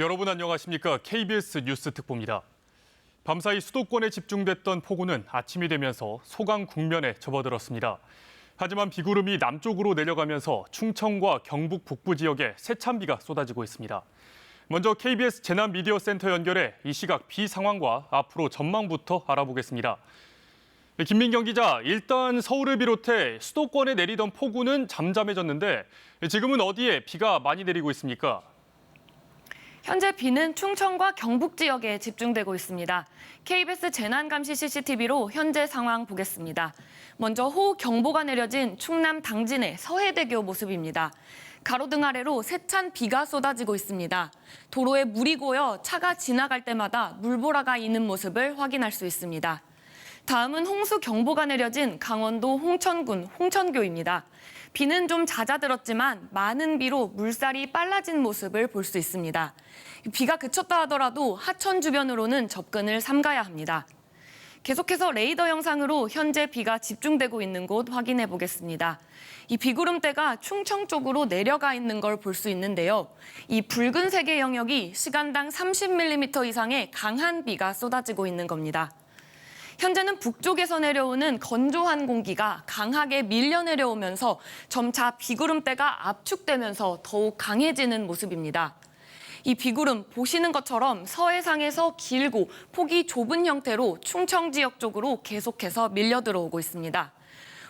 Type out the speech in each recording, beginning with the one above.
여러분 안녕하십니까? KBS 뉴스 특보입니다. 밤사이 수도권에 집중됐던 폭우는 아침이 되면서 소강 국면에 접어들었습니다. 하지만 비구름이 남쪽으로 내려가면서 충청과 경북 북부 지역에 세찬비가 쏟아지고 있습니다. 먼저 KBS 재난미디어센터 연결해 이 시각 비 상황과 앞으로 전망부터 알아보겠습니다. 김민경 기자, 일단 서울을 비롯해 수도권에 내리던 폭우는 잠잠해졌는데 지금은 어디에 비가 많이 내리고 있습니까? 현재 비는 충청과 경북 지역에 집중되고 있습니다. KBS 재난감시 CCTV로 현재 상황 보겠습니다. 먼저 호우경보가 내려진 충남 당진의 서해대교 모습입니다. 가로등 아래로 세찬 비가 쏟아지고 있습니다. 도로에 물이 고여 차가 지나갈 때마다 물보라가 있는 모습을 확인할 수 있습니다. 다음은 홍수경보가 내려진 강원도 홍천군 홍천교입니다. 비는 좀 잦아들었지만 많은 비로 물살이 빨라진 모습을 볼 수 있습니다. 비가 그쳤다 하더라도 하천 주변으로는 접근을 삼가야 합니다. 계속해서 레이더 영상으로 현재 비가 집중되고 있는 곳 확인해 보겠습니다. 이 비구름대가 충청 쪽으로 내려가 있는 걸 볼 수 있는데요. 이 붉은색의 영역이 시간당 30mm 이상의 강한 비가 쏟아지고 있는 겁니다. 현재는 북쪽에서 내려오는 건조한 공기가 강하게 밀려 내려오면서 점차 비구름대가 압축되면서 더욱 강해지는 모습입니다. 이 비구름 보시는 것처럼 서해상에서 길고 폭이 좁은 형태로 충청 지역 쪽으로 계속해서 밀려 들어오고 있습니다.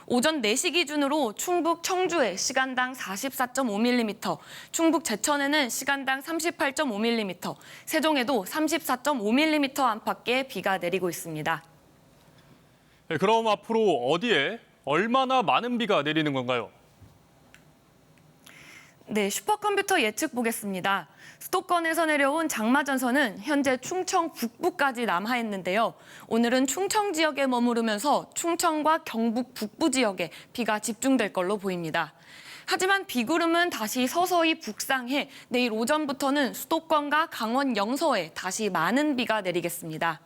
오전 4시 기준으로 충북 청주에 시간당 44.5mm, 충북 제천에는 시간당 38.5mm, 세종에도 34.5mm 안팎의 비가 내리고 있습니다. 네, 그럼 앞으로 어디에 얼마나 많은 비가 내리는 건가요? 네, 슈퍼컴퓨터 예측 보겠습니다. 수도권에서 내려온 장마전선은 현재 충청 북부까지 남하했는데요. 오늘은 충청 지역에 머무르면서 충청과 경북 북부 지역에 비가 집중될 걸로 보입니다. 하지만 비구름은 다시 서서히 북상해 내일 오전부터는 수도권과 강원 영서에 다시 많은 비가 내리겠습니다.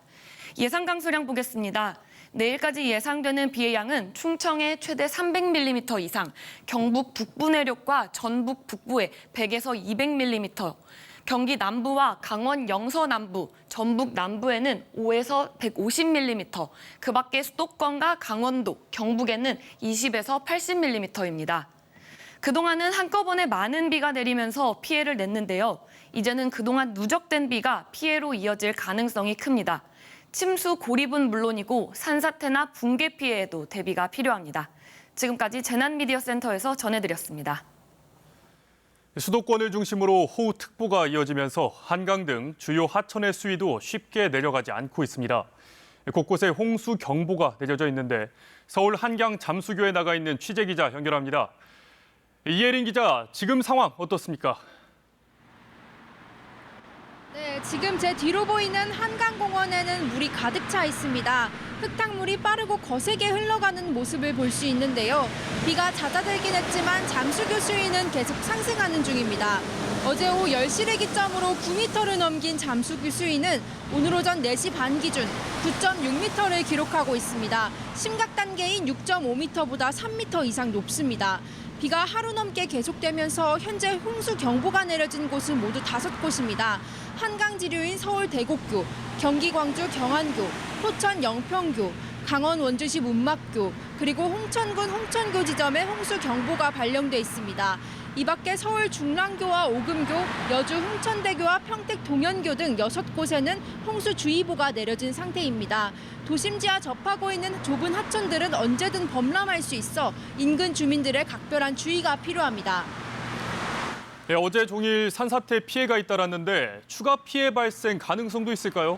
예상 강수량 보겠습니다. 내일까지 예상되는 비의 양은 충청에 최대 300mm 이상, 경북 북부 내륙과 전북 북부에 100에서 200mm, 경기 남부와 강원 영서 남부, 전북 남부에는 5에서 150mm, 그 밖에 수도권과 강원도, 경북에는 20에서 80mm입니다. 그동안은 한꺼번에 많은 비가 내리면서 피해를 냈는데요. 이제는 그동안 누적된 비가 피해로 이어질 가능성이 큽니다. 침수 고립은 물론이고 산사태나 붕괴 피해에도 대비가 필요합니다. 지금까지 재난미디어센터에서 전해드렸습니다. 수도권을 중심으로 호우특보가 이어지면서 한강 등 주요 하천의 수위도 쉽게 내려가지 않고 있습니다. 곳곳에 홍수경보가 내려져 있는데 서울 한강 잠수교에 나가 있는 취재기자 연결합니다. 이혜린 기자, 지금 상황 어떻습니까? 네, 지금 제 뒤로 보이는 한강공원에는 물이 가득 차 있습니다. 흙탕물이 빠르고 거세게 흘러가는 모습을 볼 수 있는데요. 비가 잦아들긴 했지만 잠수교 수위는 계속 상승하는 중입니다. 어제 오후 10시를 기점으로 9m를 넘긴 잠수교 수위는 오늘 오전 4시 반 기준 9.6m를 기록하고 있습니다. 심각 단계인 6.5m보다 3m 이상 높습니다. 비가 하루 넘게 계속되면서 현재 홍수경보가 내려진 곳은 모두 5곳입니다. 한강 지류인 서울 대곡교, 경기 광주 경안교, 포천 영평교, 강원 원주시 문막교, 그리고 홍천군 홍천교 지점에 홍수경보가 발령돼 있습니다. 이 밖에 서울 중랑교와 오금교, 여주 홍천대교와 평택 동현교 등 6곳에는 홍수주의보가 내려진 상태입니다. 도심 지하 접하고 있는 좁은 하천들은 언제든 범람할 수 있어 인근 주민들의 각별한 주의가 필요합니다. 네, 어제 종일 산사태 피해가 잇따랐는데 추가 피해 발생 가능성도 있을까요?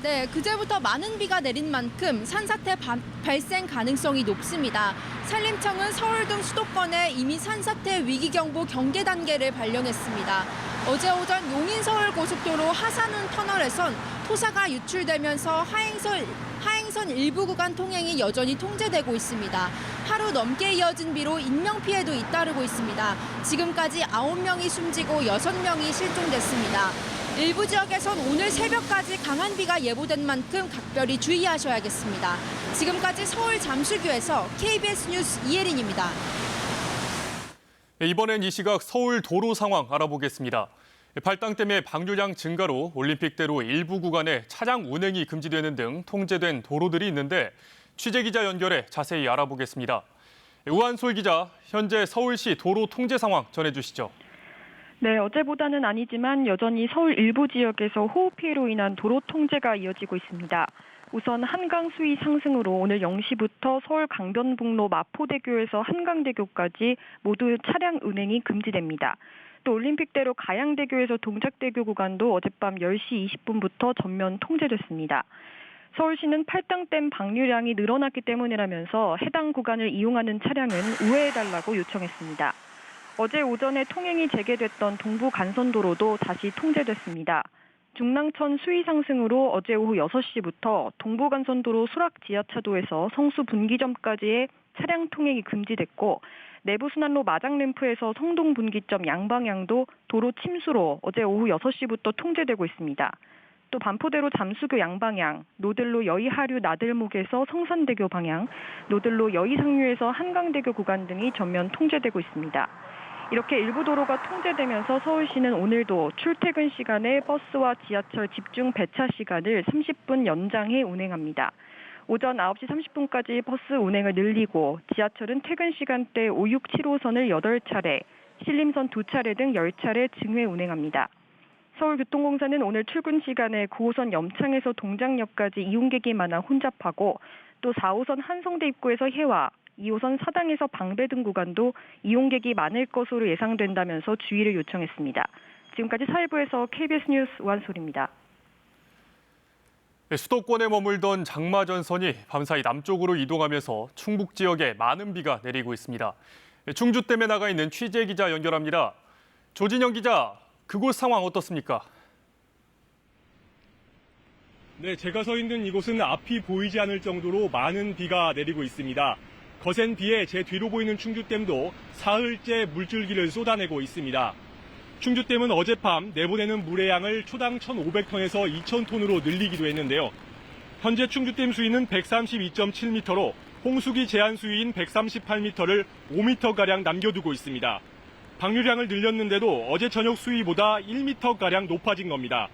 네, 그제부터 많은 비가 내린 만큼 산사태 발생 가능성이 높습니다. 산림청은 서울 등 수도권에 이미 산사태 위기경보 경계 단계를 발령했습니다. 어제 오전 용인-서울 고속도로 하산훈 터널에선 토사가 유출되면서 하행선 일부 구간 통행이 여전히 통제되고 있습니다. 하루 넘게 이어진 비로 인명피해도 잇따르고 있습니다. 지금까지 9명이 숨지고 6명이 실종됐습니다. 일부 지역에선 오늘 새벽까지 강한 비가 예보된 만큼 각별히 주의하셔야겠습니다. 지금까지 서울 잠수교에서 KBS 뉴스 이혜린입니다. 이번엔 이 시각 서울 도로 상황 알아보겠습니다. 발당 때문에 방류량 증가로 올림픽대로 일부 구간에 차량 운행이 금지되는 등 통제된 도로들이 있는데 취재기자 연결해 자세히 알아보겠습니다. 우한솔 기자, 현재 서울시 도로 통제 상황 전해주시죠. 네, 어제보다는 아니지만 여전히 서울 일부 지역에서 호우 피해로 인한 도로 통제가 이어지고 있습니다. 우선 한강 수위 상승으로 오늘 0시부터 서울 강변북로 마포대교에서 한강대교까지 모두 차량 운행이 금지됩니다. 또 올림픽대로 가양대교에서 동작대교 구간도 어젯밤 10시 20분부터 전면 통제됐습니다. 서울시는 팔당댐 방류량이 늘어났기 때문이라면서 해당 구간을 이용하는 차량은 우회해달라고 요청했습니다. 어제 오전에 통행이 재개됐던 동부 간선도로도 다시 통제됐습니다. 중랑천 수위 상승으로 어제 오후 6시부터 동부 간선도로 수락 지하차도에서 성수 분기점까지의 차량 통행이 금지됐고 내부 순환로 마장램프에서 성동 분기점 양방향도 도로 침수로 어제 오후 6시부터 통제되고 있습니다. 또 반포대로 잠수교 양방향, 노들로 여의하류 나들목에서 성산대교 방향, 노들로 여의상류에서 한강대교 구간 등이 전면 통제되고 있습니다. 이렇게 일부 도로가 통제되면서 서울시는 오늘도 출퇴근 시간에 버스와 지하철 집중 배차 시간을 30분 연장해 운행합니다. 오전 9시 30분까지 버스 운행을 늘리고 지하철은 퇴근 시간대 5, 6, 7호선을 8차례, 신림선 2차례 등 10차례 증회 운행합니다. 서울교통공사는 오늘 출근 시간에 9호선 염창에서 동작역까지 이용객이 많아 혼잡하고 또 4호선 한성대 입구에서 해와, 2호선 사당에서 방배 등 구간도 이용객이 많을 것으로 예상된다면서 주의를 요청했습니다. 지금까지 사회부에서 KBS 뉴스 우한솔입니다. 수도권에 머물던 장마 전선이 밤사이 남쪽으로 이동하면서 충북 지역에 많은 비가 내리고 있습니다. 충주댐에 나가 있는 취재기자 연결합니다. 조진영 기자, 그곳 상황 어떻습니까? 네, 제가 서 있는 이곳은 앞이 보이지 않을 정도로 많은 비가 내리고 있습니다. 거센 비에 제 뒤로 보이는 충주댐도 사흘째 물줄기를 쏟아내고 있습니다. 충주댐은 어젯밤 내보내는 물의 양을 초당 1,500톤에서 2,000톤으로 늘리기도 했는데요. 현재 충주댐 수위는 132.7m로 홍수기 제한 수위인 138m를 5m가량 남겨두고 있습니다. 방류량을 늘렸는데도 어제 저녁 수위보다 1m가량 높아진 겁니다.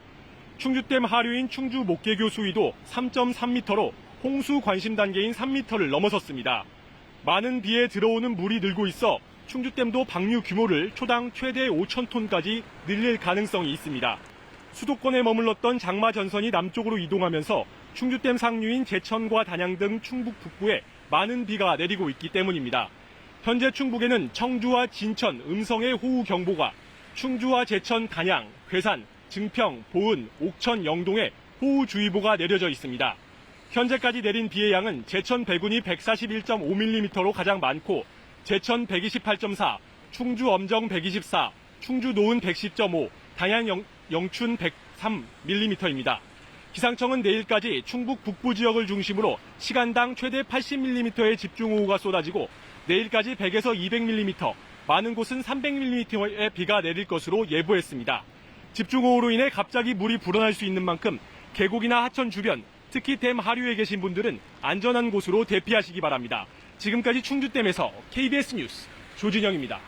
충주댐 하류인 충주 목계교 수위도 3.3m로 홍수 관심 단계인 3m를 넘어섰습니다. 많은 비에 들어오는 물이 늘고 있어 충주댐도 방류 규모를 초당 최대 5,000톤까지 늘릴 가능성이 있습니다. 수도권에 머물렀던 장마 전선이 남쪽으로 이동하면서 충주댐 상류인 제천과 단양 등 충북 북부에 많은 비가 내리고 있기 때문입니다. 현재 충북에는 청주와 진천, 음성의 호우경보가, 충주와 제천, 단양, 괴산, 증평, 보은, 옥천, 영동에 호우주의보가 내려져 있습니다. 현재까지 내린 비의 양은 제천 백운이 141.5mm로 가장 많고 제천 128.4, 충주 엄정 124, 충주 노은 110.5, 단양 영춘 103mm입니다. 기상청은 내일까지 충북 북부 지역을 중심으로 시간당 최대 80mm의 집중호우가 쏟아지고 내일까지 100에서 200mm, 많은 곳은 300mm의 비가 내릴 것으로 예보했습니다. 집중호우로 인해 갑자기 물이 불어날 수 있는 만큼 계곡이나 하천 주변, 특히 댐 하류에 계신 분들은 안전한 곳으로 대피하시기 바랍니다. 지금까지 충주댐에서 KBS 뉴스 조진영입니다.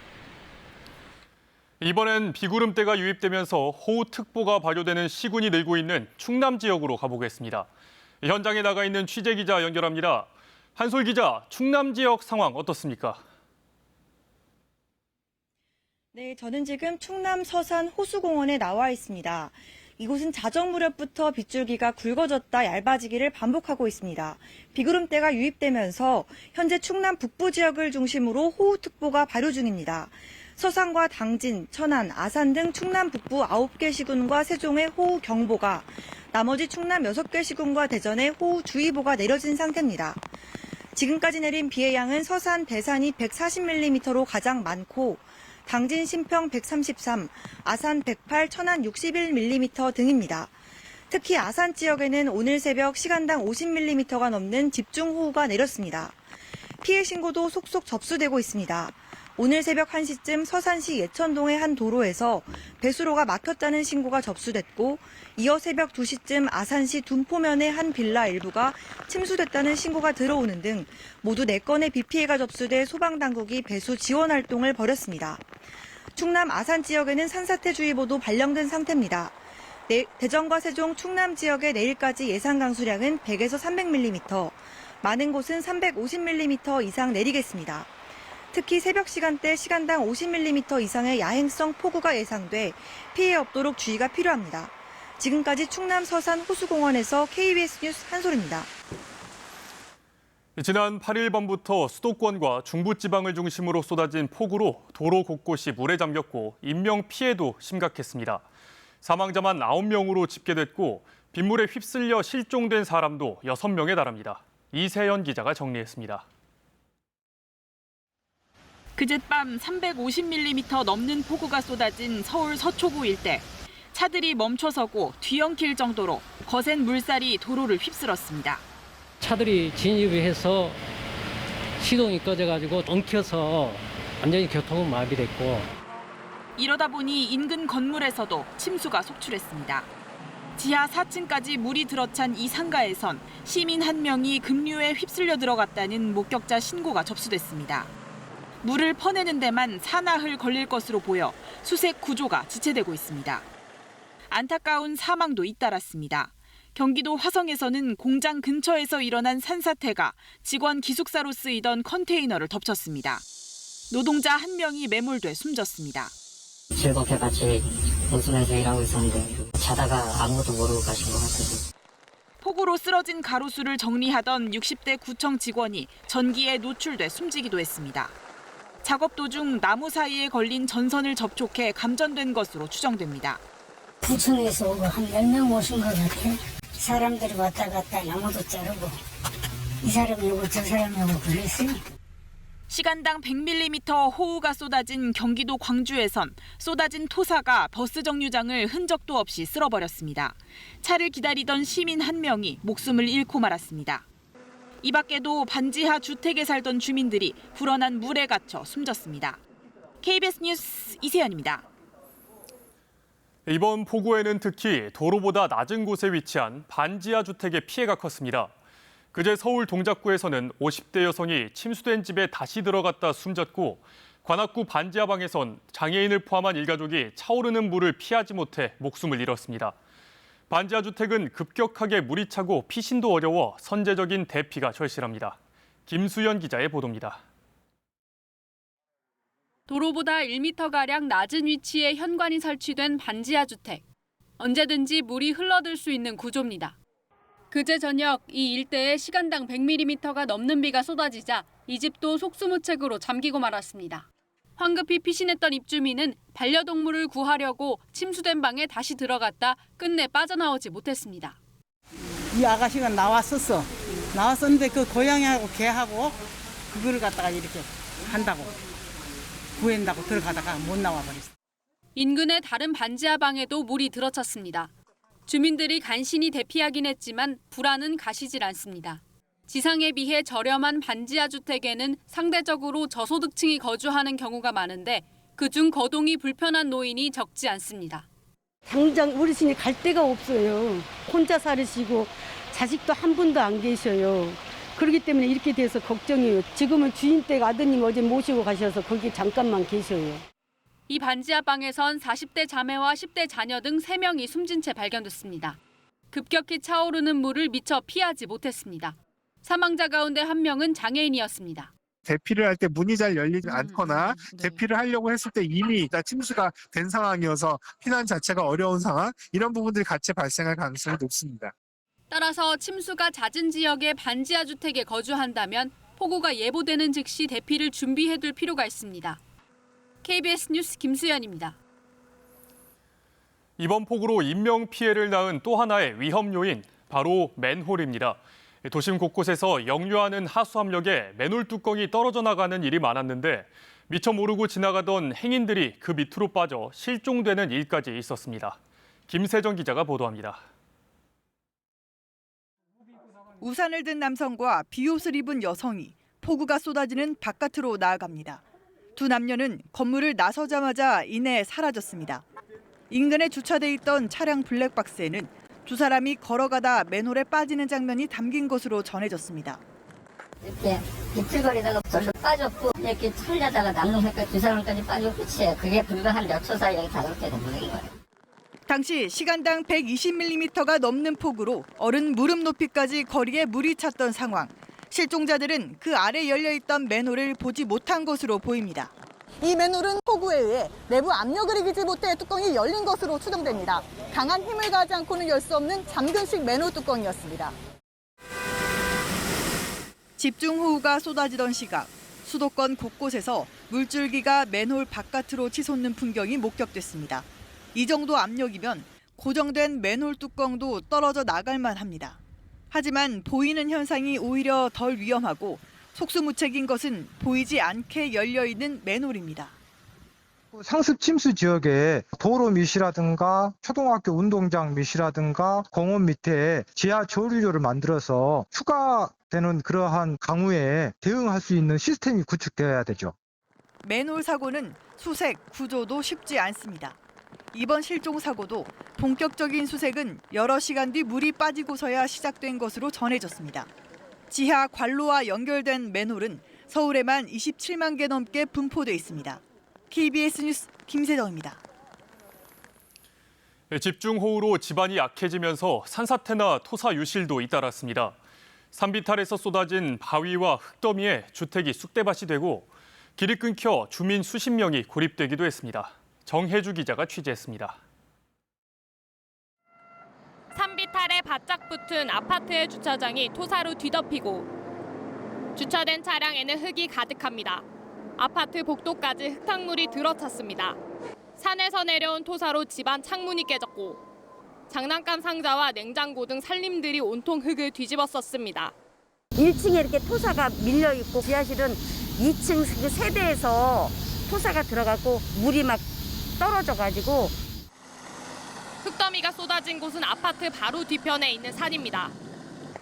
이번엔 비구름대가 유입되면서 호우특보가 발효되는 시군이 늘고 있는 충남 지역으로 가보겠습니다. 현장에 나가 있는 취재기자 연결합니다. 한솔 기자, 충남 지역 상황 어떻습니까? 네, 저는 지금 충남 서산 호수공원에 나와 있습니다. 이곳은 자정 무렵부터 빗줄기가 굵어졌다 얇아지기를 반복하고 있습니다. 비구름대가 유입되면서 현재 충남 북부 지역을 중심으로 호우특보가 발효 중입니다. 서산과 당진, 천안, 아산 등 충남 북부 9개 시군과 세종에 호우경보가, 나머지 충남 6개 시군과 대전에 호우주의보가 내려진 상태입니다. 지금까지 내린 비의 양은 서산, 대산이 140mm로 가장 많고 당진, 신평 133, 아산 108, 천안 61mm 등입니다. 특히 아산 지역에는 오늘 새벽 시간당 50mm가 넘는 집중호우가 내렸습니다. 피해 신고도 속속 접수되고 있습니다. 오늘 새벽 1시쯤 서산시 예천동의 한 도로에서 배수로가 막혔다는 신고가 접수됐고, 이어 새벽 2시쯤 아산시 둔포면의 한 빌라 일부가 침수됐다는 신고가 들어오는 등 모두 4건의 비 피해가 접수돼 소방당국이 배수 지원 활동을 벌였습니다. 충남 아산 지역에는 산사태주의보도 발령된 상태입니다. 대전과 세종, 충남 지역의 내일까지 예상 강수량은 100에서 300mm, 많은 곳은 350mm 이상 내리겠습니다. 특히 새벽 시간대 시간당 50mm 이상의 야행성 폭우가 예상돼 피해 없도록 주의가 필요합니다. 지금까지 충남 서산 호수공원에서 KBS 뉴스 한솔입니다. 지난 8일 밤부터 수도권과 중부지방을 중심으로 쏟아진 폭우로 도로 곳곳이 물에 잠겼고 인명 피해도 심각했습니다. 사망자만 9명으로 집계됐고 빗물에 휩쓸려 실종된 사람도 6명에 달합니다. 이세연 기자가 정리했습니다. 그젯밤 350mm 넘는 폭우가 쏟아진 서울 서초구 일대. 차들이 멈춰서고 뒤엉킬 정도로 거센 물살이 도로를 휩쓸었습니다. 차들이 진입을 해서 시동이 꺼져가지고 엉켜서 완전히 교통은 마비됐고. 이러다 보니 인근 건물에서도 침수가 속출했습니다. 지하 4층까지 물이 들어찬 이 상가에선 시민 1명이 급류에 휩쓸려 들어갔다는 목격자 신고가 접수됐습니다. 물을 퍼내는 데만 사나흘 걸릴 것으로 보여 수색 구조가 지체되고 있습니다. 안타까운 사망도 잇따랐습니다. 경기도 화성에서는 공장 근처에서 일어난 산사태가 직원 기숙사로 쓰이던 컨테이너를 덮쳤습니다. 노동자 1명이 매몰돼 숨졌습니다. 즐겁게 같이 웃으면서 일하고 있었는데 자다가 아무것도 모르고 가신 것 같아서. 폭우로 쓰러진 가로수를 정리하던 60대 구청 직원이 전기에 노출돼 숨지기도 했습니다. 작업 도중 나무 사이에 걸린 전선을 접촉해 감전된 것으로 추정됩니다. 부천에서 한 10명 오신 것 같아. 사람들이 왔다 갔다 나무도 자르고 이 사람이 오고 저 사람이 오고 그랬어요. 시간당 100mm 호우가 쏟아진 경기도 광주에선 쏟아진 토사가 버스 정류장을 흔적도 없이 쓸어버렸습니다. 차를 기다리던 시민 1명이 목숨을 잃고 말았습니다. 이 밖에도 반지하 주택에 살던 주민들이 불어난 물에 갇혀 숨졌습니다. KBS 뉴스 이세연입니다. 이번 폭우에는 특히 도로보다 낮은 곳에 위치한 반지하 주택의 피해가 컸습니다. 그제 서울 동작구에서는 50대 여성이 침수된 집에 다시 들어갔다 숨졌고 관악구 반지하방에선 장애인을 포함한 일가족이 차오르는 물을 피하지 못해 목숨을 잃었습니다. 반지하 주택은 급격하게 물이 차고 피신도 어려워 선제적인 대피가 절실합니다. 김수연 기자의 보도입니다. 도로보다 1m가량 낮은 위치에 현관이 설치된 반지하 주택. 언제든지 물이 흘러들 수 있는 구조입니다. 그제 저녁 이 일대에 시간당 100mm가 넘는 비가 쏟아지자 이 집도 속수무책으로 잠기고 말았습니다. 황급히 피신했던 입주민은 반려동물을 구하려고 침수된 방에 다시 들어갔다 끝내 빠져나오지 못했습니다. 이 아가씨가 나왔었는데 그 고양이하고 개하고 그거를 갖다가 이렇게 한다고 구한다고 들어가다가 못 나와버렸어요. 인근의 다른 반지하 방에도 물이 들어찼습니다. 주민들이 간신히 대피하긴 했지만 불안은 가시질 않습니다. 지상에 비해 저렴한 반지하 주택에는 상대적으로 저소득층이 거주하는 경우가 많은데 그중 거동이 불편한 노인이 적지 않습니다. 당장 어르신이 갈 데가 없어요. 혼자 살으시고 자식도 한 분도 안 계셔요. 그렇기 때문에 이렇게 돼서 걱정이에요. 지금은 주인 댁 아드님 어제 모시고 가셔서 거기 잠깐만 계셔요. 이 반지하 방에선 40대 자매와 10대 자녀 등 3명이 숨진 채 발견됐습니다. 급격히 차오르는 물을 미처 피하지 못했습니다. 사망자 가운데 1명은 장애인이었습니다. 대피를 할 때 문이 잘 열리지 않거나 대피를 하려고 했을 때 이미 침수가 된 상황이어서 피난 자체가 어려운 상황, 이런 부분들이 같이 발생할 가능성이 높습니다. 따라서 침수가 잦은 지역의 반지하 주택에 거주한다면 폭우가 예보되는 즉시 대피를 준비해둘 필요가 있습니다. KBS 뉴스 김수연입니다. 이번 폭우로 인명 피해를 낳은 또 하나의 위험 요인, 바로 맨홀입니다. 도심 곳곳에서 역류하는 하수압력에 맨홀 뚜껑이 떨어져 나가는 일이 많았는데 미처 모르고 지나가던 행인들이 그 밑으로 빠져 실종되는 일까지 있었습니다. 김세정 기자가 보도합니다. 우산을 든 남성과 비옷을 입은 여성이 폭우가 쏟아지는 바깥으로 나아갑니다. 두 남녀는 건물을 나서자마자 이내 사라졌습니다. 인근에 주차돼 있던 차량 블랙박스에는 두 사람이 걸어가다 맨홀에 빠지는 장면이 담긴 것으로 전해졌습니다. 이렇게 비틀거리다가 절로 빠졌고 이렇게 털려다가 남는 색깔 2사람까지 빠지고 끝이에요. 그게 불과 한 몇 초 사이에 다렇게 된 거예요. 당시 시간당 120mm가 넘는 폭우로 어른 무릎 높이까지 거리에 물이 찼던 상황. 실종자들은 그 아래 열려있던 맨홀을 보지 못한 것으로 보입니다. 이 맨홀은 폭우에 의해 내부 압력을 이기지 못해 뚜껑이 열린 것으로 추정됩니다. 강한 힘을 가하지 않고는 열 수 없는 잠근식 맨홀 뚜껑이었습니다. 집중호우가 쏟아지던 시각, 수도권 곳곳에서 물줄기가 맨홀 바깥으로 치솟는 풍경이 목격됐습니다. 이 정도 압력이면 고정된 맨홀 뚜껑도 떨어져 나갈 만합니다. 하지만 보이는 현상이 오히려 덜 위험하고 속수무책인 것은 보이지 않게 열려있는 맨홀입니다. 상습 침수 지역에 도로 밑이라든가 초등학교 운동장 밑이라든가 공원 밑에 지하 조류조를 만들어서 추가되는 그러한 강우에 대응할 수 있는 시스템이 구축되어야 되죠. 맨홀 사고는 수색, 구조도 쉽지 않습니다. 이번 실종 사고도 본격적인 수색은 여러 시간 뒤 물이 빠지고서야 시작된 것으로 전해졌습니다. 지하 관로와 연결된 맨홀은 서울에만 27만 개 넘게 분포돼 있습니다. KBS 뉴스 김세정입니다. 집중호우로 지반이 약해지면서 산사태나 토사 유실도 잇따랐습니다. 산비탈에서 쏟아진 바위와 흙더미에 주택이 쑥대밭이 되고 길이 끊겨 주민 수십 명이 고립되기도 했습니다. 정혜주 기자가 취재했습니다. 산비탈에 바짝 붙은 아파트의 주차장이 토사로 뒤덮이고 주차된 차량에는 흙이 가득합니다. 아파트 복도까지 흙탕물이 들어찼습니다. 산에서 내려온 토사로 집안 창문이 깨졌고 장난감 상자와 냉장고 등 살림들이 온통 흙을 뒤집었었습니다. 1층에 이렇게 토사가 밀려있고 지하실은 2층 세대에서 토사가 들어가고 물이 막 떨어져가지고 흙더미가 쏟아진 곳은 아파트 바로 뒤편에 있는 산입니다.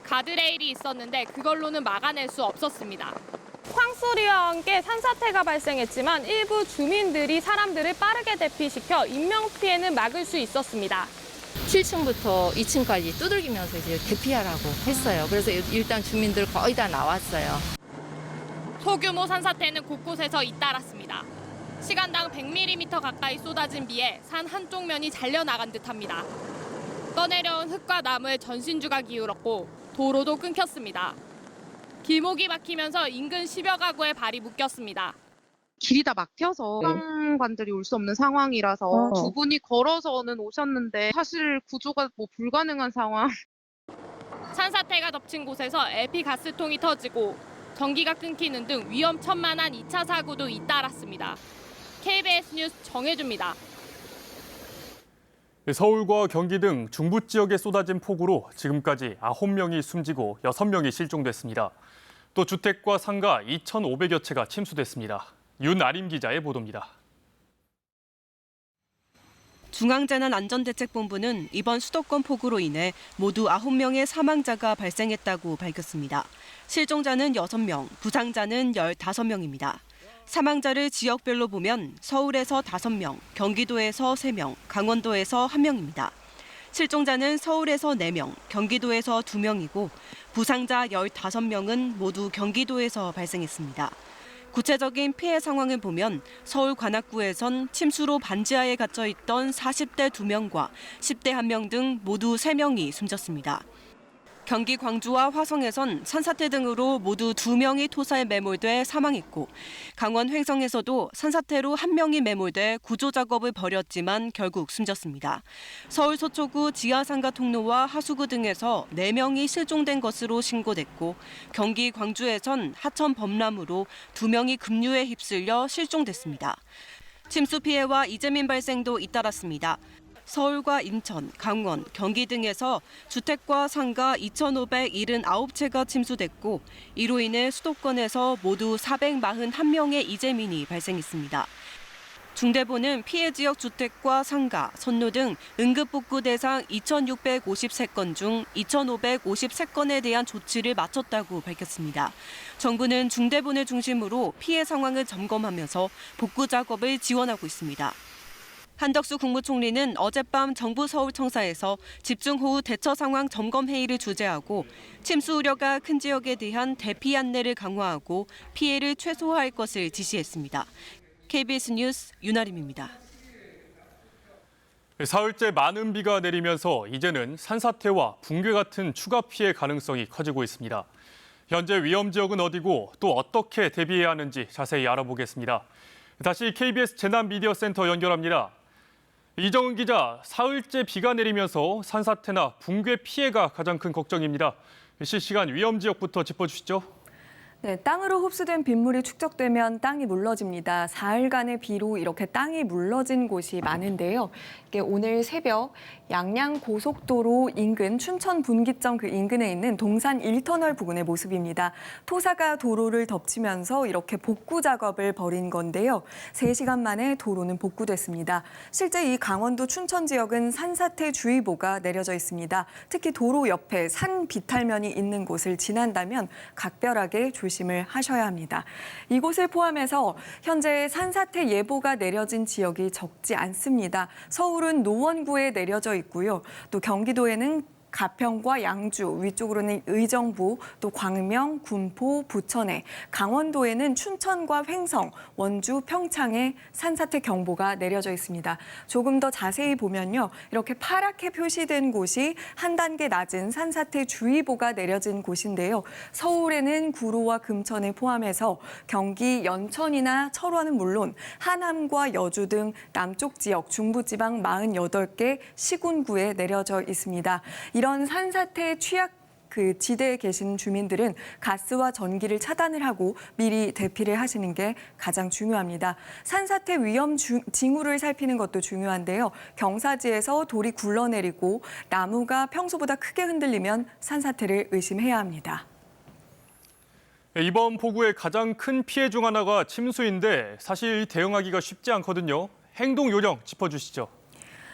가드레일이 있었는데 그걸로는 막아낼 수 없었습니다. 황소리와 함께 산사태가 발생했지만 일부 주민들이 사람들을 빠르게 대피시켜 인명피해는 막을 수 있었습니다. 7층부터 2층까지 두들기면서 이제 대피하라고 했어요. 그래서 일단 주민들 거의 다 나왔어요. 소규모 산사태는 곳곳에서 잇따랐습니다. 시간당 100mm 가까이 쏟아진 비에 산 한쪽 면이 잘려나간 듯합니다. 떠내려온 흙과 나무에 전신주가 기울었고 도로도 끊겼습니다. 길목이 막히면서 인근 10여 가구의 발이 묶였습니다. 길이 다 막혀서 소방관들이 올 수 없는 상황이라서 두 분이 걸어서는 오셨는데 사실 구조가 불가능한 상황. 산사태가 덮친 곳에서 LP 가스통이 터지고 전기가 끊기는 등 위험천만한 2차 사고도 잇따랐습니다. KBS 뉴스 정혜주입니다. 서울과 경기 등 중부 지역에 쏟아진 폭우로 지금까지 9명이 숨지고 6명이 실종됐습니다. 또 주택과 상가 2,500여 채가 침수됐습니다. 윤아림 기자의 보도입니다. 중앙재난안전대책본부는 이번 수도권 폭우로 인해 모두 9명의 사망자가 발생했다고 밝혔습니다. 실종자는 6명, 부상자는 15명입니다. 사망자를 지역별로 보면 서울에서 5명, 경기도에서 3명, 강원도에서 1명입니다. 실종자는 서울에서 4명, 경기도에서 2명이고 부상자 15명은 모두 경기도에서 발생했습니다. 구체적인 피해 상황을 보면 서울 관악구에선 침수로 반지하에 갇혀 있던 40대 2명과 10대 1명 등 모두 3명이 숨졌습니다. 경기 광주와 화성에선 산사태 등으로 모두 2명이 토사에 매몰돼 사망했고 강원 횡성에서도 산사태로 1명이 매몰돼 구조 작업을 벌였지만 결국 숨졌습니다. 서울 서초구 지하상가 통로와 하수구 등에서 4명이 실종된 것으로 신고됐고 경기 광주에선 하천 범람으로 2명이 급류에 휩쓸려 실종됐습니다. 침수 피해와 이재민 발생도 잇따랐습니다. 서울과 인천, 강원, 경기 등에서 주택과 상가 2,579채가 침수됐고 이로 인해 수도권에서 모두 441명의 이재민이 발생했습니다. 중대본은 피해 지역 주택과 상가, 선로 등 응급복구 대상 2,653건 중 2,553건에 대한 조치를 마쳤다고 밝혔습니다. 정부는 중대본을 중심으로 피해 상황을 점검하면서 복구 작업을 지원하고 있습니다. 한덕수 국무총리는 어젯밤 정부 서울청사에서 집중호우 대처 상황 점검 회의를 주재하고 침수 우려가 큰 지역에 대한 대피 안내를 강화하고 피해를 최소화할 것을 지시했습니다. KBS 뉴스 윤아림입니다. 사흘째 많은 비가 내리면서 이제는 산사태와 붕괴 같은 추가 피해 가능성이 커지고 있습니다. 현재 위험 지역은 어디고 또 어떻게 대비해야 하는지 자세히 알아보겠습니다. 다시 KBS 재난미디어센터 연결합니다. 이정은 기자, 사흘째 비가 내리면서 산사태나 붕괴 피해가 가장 큰 걱정입니다. 실시간 위험 지역부터 짚어주시죠. 네, 땅으로 흡수된 빗물이 축적되면 땅이 물러집니다. 사흘간의 비로 이렇게 땅이 물러진 곳이 많은데요. 이게 오늘 새벽 양양 고속도로 인근 춘천 분기점 그 인근에 있는 동산 1터널 부근의 모습입니다. 토사가 도로를 덮치면서 이렇게 복구 작업을 벌인 건데요. 3시간 만에 도로는 복구됐습니다. 실제 이 강원도 춘천 지역은 산사태 주의보가 내려져 있습니다. 특히 도로 옆에 산 비탈면이 있는 곳을 지난다면 각별하게 조심을 하셔야 합니다. 이곳을 포함해서 현재 산사태 예보가 내려진 지역이 적지 않습니다. 서울은 노원구에 내려져 있고요. 또 경기도에는 가평과 양주, 위쪽으로는 의정부, 또 광명, 군포, 부천에, 강원도에는 춘천과 횡성, 원주, 평창에 산사태 경보가 내려져 있습니다. 조금 더 자세히 보면요. 이렇게 파랗게 표시된 곳이 한 단계 낮은 산사태 주의보가 내려진 곳인데요. 서울에는 구로와 금천을 포함해서 경기 연천이나 철원은 물론 하남과 여주 등 남쪽 지역, 중부지방 48개 시군구에 내려져 있습니다. 이런 산사태 취약 지대에 계신 주민들은 가스와 전기를 차단을 하고 미리 대피를 하시는 게 가장 중요합니다. 산사태 위험 징후를 살피는 것도 중요한데요. 경사지에서 돌이 굴러내리고 나무가 평소보다 크게 흔들리면 산사태를 의심해야 합니다. 이번 폭우의 가장 큰 피해 중 하나가 침수인데 사실 대응하기가 쉽지 않거든요. 행동 요령 짚어주시죠.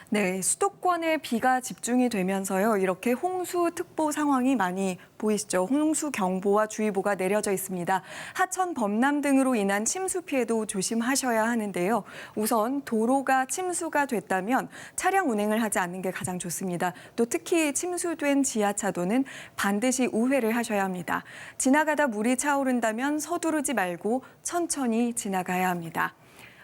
네, 수도권에 비가 집중이 되면서요. 이렇게 홍수특보 상황이 많이 보이시죠. 홍수경보와 주의보가 내려져 있습니다. 하천, 범람 등으로 인한 침수 피해도 조심하셔야 하는데요. 우선 도로가 침수가 됐다면 차량 운행을 하지 않는 게 가장 좋습니다. 또 특히 침수된 지하차도는 반드시 우회를 하셔야 합니다. 지나가다 물이 차오른다면 서두르지 말고 천천히 지나가야 합니다.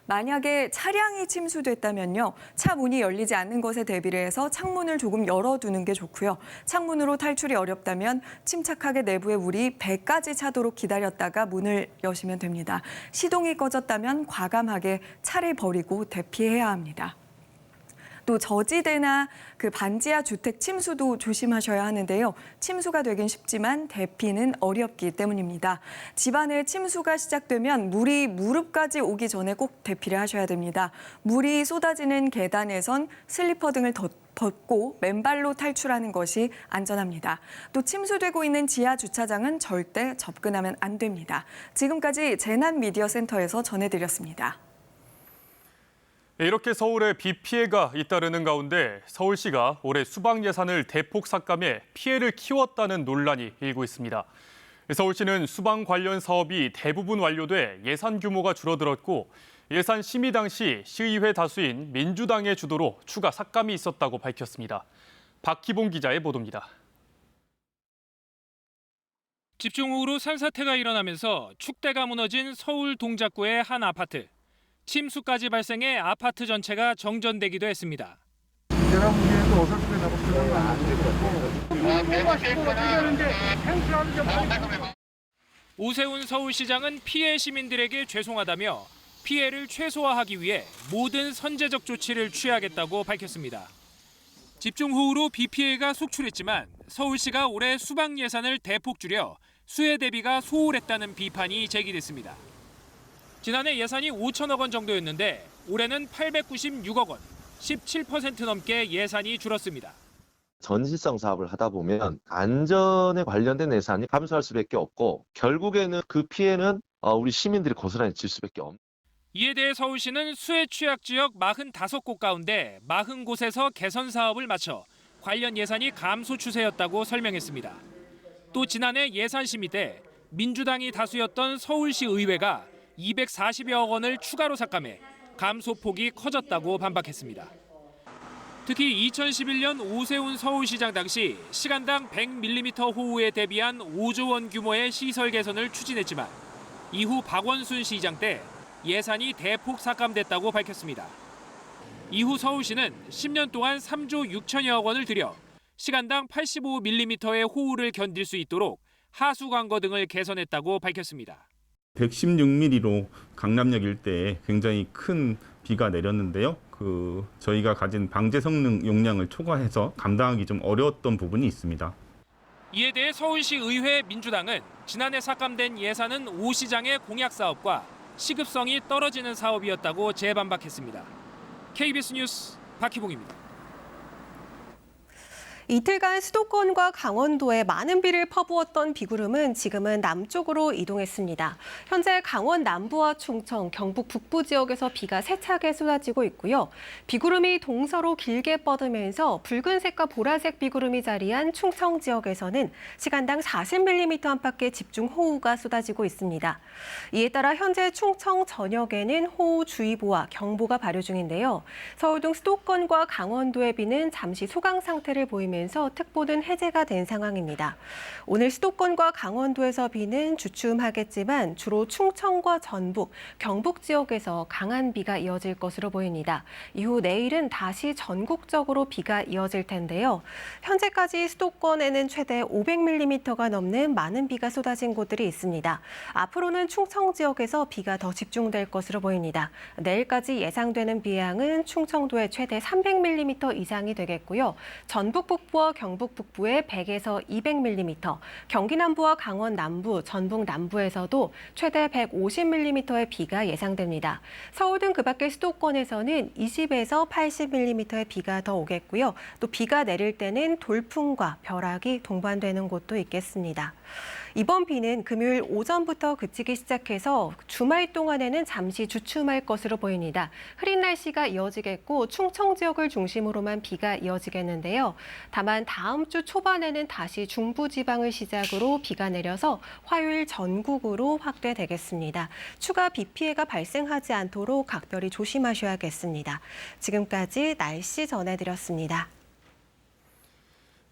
만약에 차량이 침수됐다면요. 차 문이 열리지 않는 것에 대비를 해서 창문을 조금 열어두는 게 좋고요. 창문으로 탈출이 어렵다면 침착하게 내부의 물이 배까지 차도록 기다렸다가 문을 여시면 됩니다. 시동이 꺼졌다면 과감하게 차를 버리고 대피해야 합니다. 또 저지대나 반지하 주택 침수도 조심하셔야 하는데요. 침수가 되긴 쉽지만 대피는 어렵기 때문입니다. 집안에 침수가 시작되면 물이 무릎까지 오기 전에 꼭 대피를 하셔야 됩니다. 물이 쏟아지는 계단에선 슬리퍼 등을 벗고 맨발로 탈출하는 것이 안전합니다. 또 침수되고 있는 지하 주차장은 절대 접근하면 안 됩니다. 지금까지 재난미디어센터에서 전해드렸습니다. 이렇게 서울에 비 피해가 잇따르는 가운데 서울시가 올해 수박 예산을 대폭 삭감해 피해를 키웠다는 논란이 일고 있습니다. 서울시는 수박 관련 사업이 대부분 완료돼 예산 규모가 줄어들었고 예산 심의 당시 시의회 다수인 민주당의 주도로 추가 삭감이 있었다고 밝혔습니다. 박희봉 기자의 보도입니다. 집중호우로 산사태가 일어나면서 축대가 무너진 서울 동작구의 한 아파트. 침수까지 발생해 아파트 전체가 정전되기도 했습니다. 제가 보기에도 어설프게 작업들은 안 되고 오세훈 서울시장은 피해 시민들에게 죄송하다며 피해를 최소화하기 위해 모든 선제적 조치를 취하겠다고 밝혔습니다. 집중호우로 비 피해가 속출했지만 서울시가 올해 수박 예산을 대폭 줄여 수해 대비가 소홀했다는 비판이 제기됐습니다. 지난해 예산이 5천억 원 정도였는데 올해는 896억 원, 17% 넘게 예산이 줄었습니다. 전시성 사업을 하다 보면 안전에 관련된 예산이 감소할 수밖에 없고 결국에는 그 피해는 우리 시민들이 고스란히 질 수밖에 없습니다. 이에 대해 서울시는 수해 취약 지역 45곳 가운데 40곳에서 개선 사업을 마쳐 관련 예산이 감소 추세였다고 설명했습니다. 또 지난해 예산 심의 때 민주당이 다수였던 서울시 의회가 240여억 원을 추가로 삭감해 감소폭이 커졌다고 반박했습니다. 특히 2011년 오세훈 서울시장 당시 시간당 100mm 호우에 대비한 5조 원 규모의 시설 개선을 추진했지만 이후 박원순 시장 때 예산이 대폭 삭감됐다고 밝혔습니다. 이후 서울시는 10년 동안 3조 6천여억 원을 들여 시간당 85mm의 호우를 견딜 수 있도록 하수 관거 등을 개선했다고 밝혔습니다. 116mm로 강남역 일대에 굉장히 큰 비가 내렸는데요. 저희가 가진 방제 성능 용량을 초과해서 감당하기 좀 어려웠던 부분이 있습니다. 이에 대해 서울시 의회 민주당은 지난해 삭감된 예산은 오 시장의 공약 사업과 시급성이 떨어지는 사업이었다고 재반박했습니다. KBS 뉴스 박희봉입니다. 이틀간 수도권과 강원도에 많은 비를 퍼부었던 비구름은 지금은 남쪽으로 이동했습니다. 현재 강원 남부와 충청, 경북 북부 지역에서 비가 세차게 쏟아지고 있고요. 비구름이 동서로 길게 뻗으면서 붉은색과 보라색 비구름이 자리한 충청 지역에서는 시간당 40mm 안팎의 집중호우가 쏟아지고 있습니다. 이에 따라 현재 충청 전역에는 호우주의보와 경보가 발효 중인데요. 서울 등 수도권과 강원도의 비는 잠시 소강 상태를 보이면서 특보는 해제가 된 상황입니다. 오늘 수도권과 강원도에서 비는 주춤하겠지만 주로 충청과 전북, 경북 지역에서 강한 비가 이어질 것으로 보입니다. 이후 내일은 다시 전국적으로 비가 이어질 텐데요. 현재까지 수도권에는 최대 500mm가 넘는 많은 비가 쏟아진 곳들이 있습니다. 앞으로는 충청 지역에서 비가 더 집중될 것으로 보입니다. 내일까지 예상되는 비 양은 충청도에 최대 300mm 이상이 되겠고요. 전북 북부와 경북 북부에 100에서 200mm, 경기 남부와 강원 남부, 전북 남부에서도 최대 150mm의 비가 예상됩니다. 서울 등 그 밖의 수도권에서는 20에서 80mm의 비가 더 오겠고요. 또 비가 내릴 때는 돌풍과 벼락이 동반되는 곳도 있겠습니다. 이번 비는 금요일 오전부터 그치기 시작해서 주말 동안에는 잠시 주춤할 것으로 보입니다. 흐린 날씨가 이어지겠고 충청 지역을 중심으로만 비가 이어지겠는데요. 다만 다음 주 초반에는 다시 중부지방을 시작으로 비가 내려서 화요일 전국으로 확대되겠습니다. 추가 비 피해가 발생하지 않도록 각별히 조심하셔야겠습니다. 지금까지 날씨 전해드렸습니다.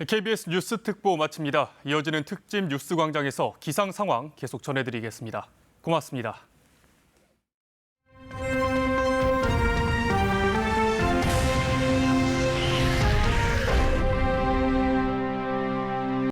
KBS 뉴스 특보 마칩니다. 이어지는 특집 뉴스 광장에서 기상 상황 계속 전해드리겠습니다. 고맙습니다.